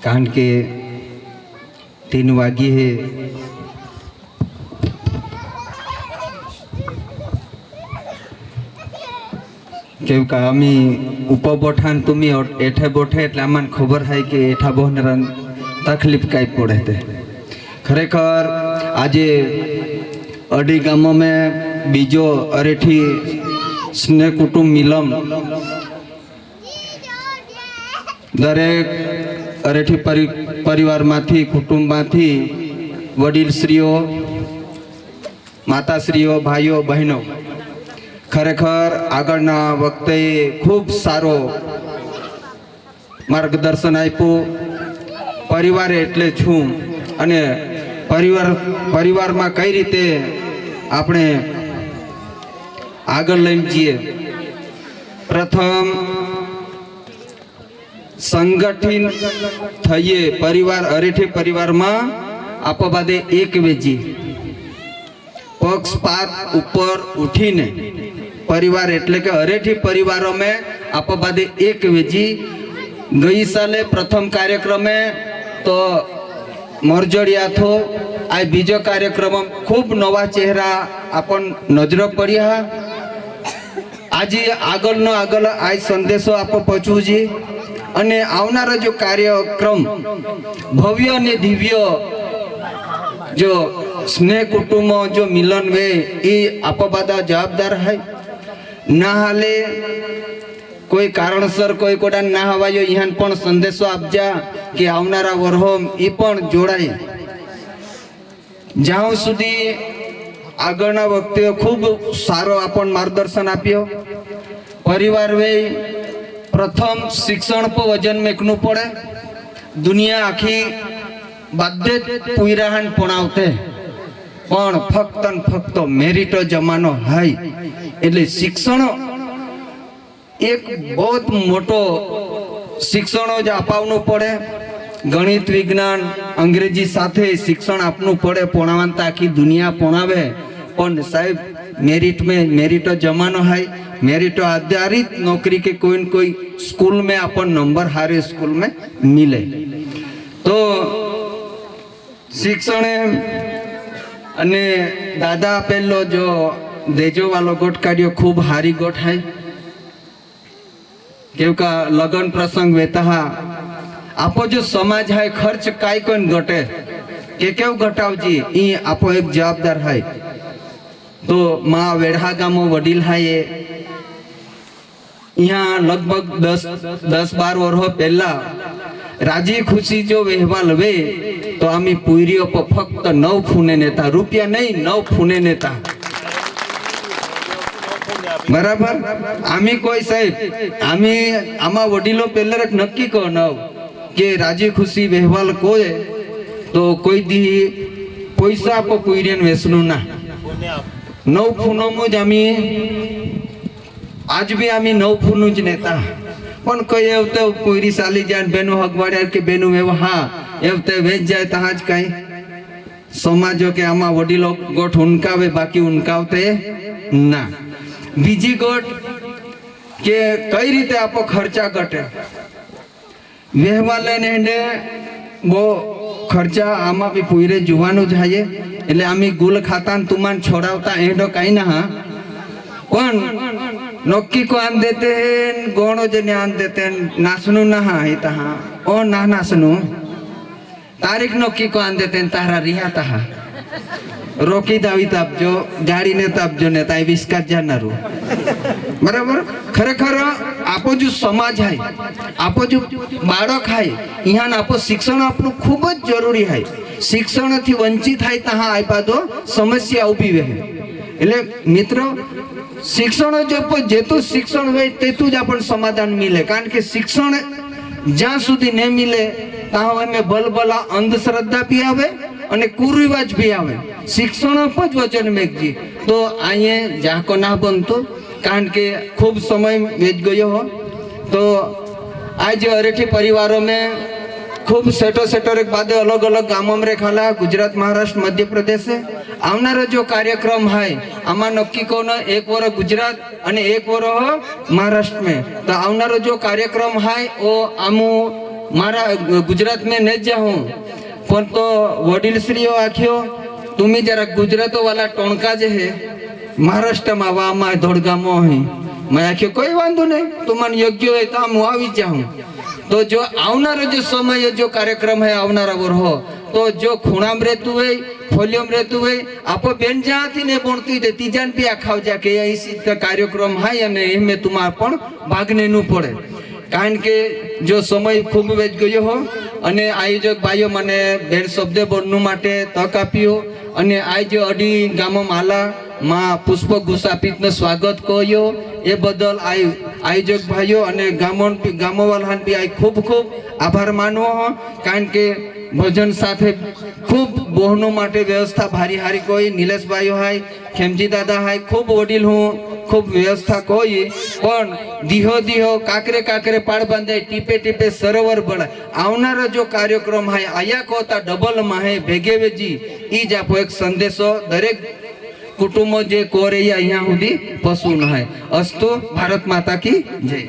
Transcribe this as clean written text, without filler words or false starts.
કારણ કે 3 वागे है केव का आम्ही ऊपर बोठा तुम्ही एठे बोठे એટલે અમને ખબર થાય કે એઠા બોહને તકલીફ કાઈ પડે તે ખરેખર આજે અડી ગામમાં બીજો અરેઠી સ્નેહ કુટુંબ મિલમ દરેક અરેઠી પરિવારમાંથી કુટુંબમાંથી વડીલશ્રીઓ માતાશ્રીઓ ભાઈઓ બહેનો ખરેખર આગળના વખતે ખૂબ સારો માર્ગદર્શન આપ્યું પરિવાર એટલે છું અને પરિવારમાં કઈ રીતે આપણે આગળ લઈને જઈએ પ્રથમ સંગઠિત થઈએ પરિવાર અરેઠી પરિવારમાં આપો બાદે એક વેજી પક્ષપાત ઉપર ઉઠીને परिवार एटले के अरेठी परिवारों में आप बादे एक वेजी गई साले प्रथम कार्यक्रम में तो मरजड़िया थो आज बीजो कार्यक्रम खूब नवा चेहरा अपन नजर पड़िया आज आगल आज संदेशो आप पहुंचू जी अने आवनारा जो कार्यक्रम भव्य ने दिव्य जो स्नेह कुटुंब जो मिलन वे ये आप बादा जवाबदार है ना हाले कोई कारणसर कोई कोड़ा ना हवायो यहाँ पण संदेशो आपजा कि आवनारा वर्हो ई पण जोड़ाय ज्यां सुधी आगळना वखते खूब सारो आपन मार्गदर्शन आप्यो परिवार वे प्रथम शिक्षण पर वजन मेकनु पड़े दुनिया आखी बाध्य पुराहन पणावते पण फक्त मेरिटो जमानो है એટલે શિક્ષણ એક बहुत મોટો શિક્ષણો જ અપાવવું પડે ગણિત વિજ્ઞાન અંગ્રેજી સાથે શિક્ષણ આપવું પડે પોણાવંત આખી દુનિયા પોણાવે પણ સાહેબ મેરિટો જમાનો है मेरिटो आधारित नौकरी के कोई न कोई स्कूल में अपन नंबर हारे स्कूल में मिले तो शिक्षण अने दादा पेलो जो देजो वालो गोट काढ़ियो खूब हारी गोट है क्योंकि लगन प्रसंग वेता आपो जो समाज है खर्च काई कोन घटे के केव घटाव जी ई आपो एक जवाबदार है तो माँ वेढ़ा गामो वडील है ये यहाँ लगभग 10-12 वर्ष पहला राजी खुशी जो व्यवहार वे तो आमी पुरीओ पर फक्त 9 फूने नेता रुपया नहीं 9 फूने नेता बराबर आमी कोई साहेब आमी आमा वडीलो पहले रख नक्की को नव के राजी खुशी व्यवहार कोई तो कोई दी पैसा पर पुरीन वेसनु ना 9 फूनो मुझ आमी आज भी आमी 9 फूनु ज नेता पण कोई एवते पुरी साली जान बेनु हगवाड्या के बेनु एव हाँ एवते वेच जाए तहाज काई समाजो के आमा वडीलो गोठ उनकावे बाकी उनकावते ना बीजी गोट के कई रीते आपो खर्चा घटे व्यवहार लेने वो खर्चा आमा भी पूरे जुवानु जाए એટલે આમી ગુલ ખાતા तुमान छोड़ावता एंडो काई ना हाँ पण नक्की को आन देते हैं गोणो जने आन देते हैं नासनु ना हाँ ही तहा ओ ना नासनु तारीख नक्की को आन देते हैं तारा रिहा तहा रोकी दावी तापजो गाड़ी ने तापजो ने ताई विस्कात जानारू बराबर खरेखर आपो जो समाज है आपो जो बाळक है यहाँ आपो शिक्षण आपनु खूब ज जरूरी है शिक्षण थी वंचित है तहा आप्या तो समस्या उभी वे એટલે મિત્રો शिक्षण जो जेतु शिक्षण હોય તેતું જ આપણ સમાધાન મિલે કારણ કે શિક્ષણ જ્યાં સુધી ન મિલે ત્યાં અમે બલબલા અંધશ્રદ્ધા બી આવે અને કુરિવાજ બી આવે શિક્ષણ પર જ વચન મેકજી તો આયે જાકો ના બનતો કારણ કે खूब समय વેચ ગયો હો તો आज अरेठी परिवारों में खूब सेटो एक बाद अलग अलग गामों में खाला गुजरात महाराष्ट्र मध्य प्रदेश से आवनारा जो कार्यक्रम है आमा नक्की को न एक वर गुजरात अने एक वर महाराष्ट्र में तो आवनारो जो कार्यक्रम है वो आमू मारा गुजरात में नहीं जाऊं पण तो वडील श्रीओ आख्यो तुम्ही जरा गुजरात वाला टोणका जे है महाराष्ट्र में वामा धोड़गामो है मैं आख्यो कोई वांधो नहीं तुमन योग्य है तो हम आवी जाऊं तो जो आवनारो जो समय जो कार्यक्रम है आवनारा वर्हो तो जो खूणाम रहतु है फोलियोम रहतु है आपो बेन जाती ने बोलती दे तीजान भी आखाव जा के इसी का कार्यक्रम है अने एमे तुम्हार पण भागने नु पड़े कारण के जो समय खूब वेच गयो हो अने आयोजक भाईओ मने बेन शब्द बोलनु माटे तक आप्यो अने आज अडी गामो माला मां पुष्प गुसापीत ने स्वागत कयो ए बदल आयोजक भाईओ अने गामोवाला भी आई खूब खूब आभार मानवो हो कारण के भजन साथे खूब बहनों माटे व्यवस्था भारी हारी कोई नीलेश भाईओ हाय खेमजी दादा हाय खूब वडील हूँ खूब व्यवस्था कोई पण दिहो दिहो काकरे काकरे पाड़ बांधे टीपे टीपे सरोवर बना आवनारा जो कार्यक्रम है आया कोता डबल में है भेगे वेजी ई ज आपो एक संदेशो दरेक कुटुंबो जे कोरे अहिया सुधी पशु न है अस्तु भारत माता की जय।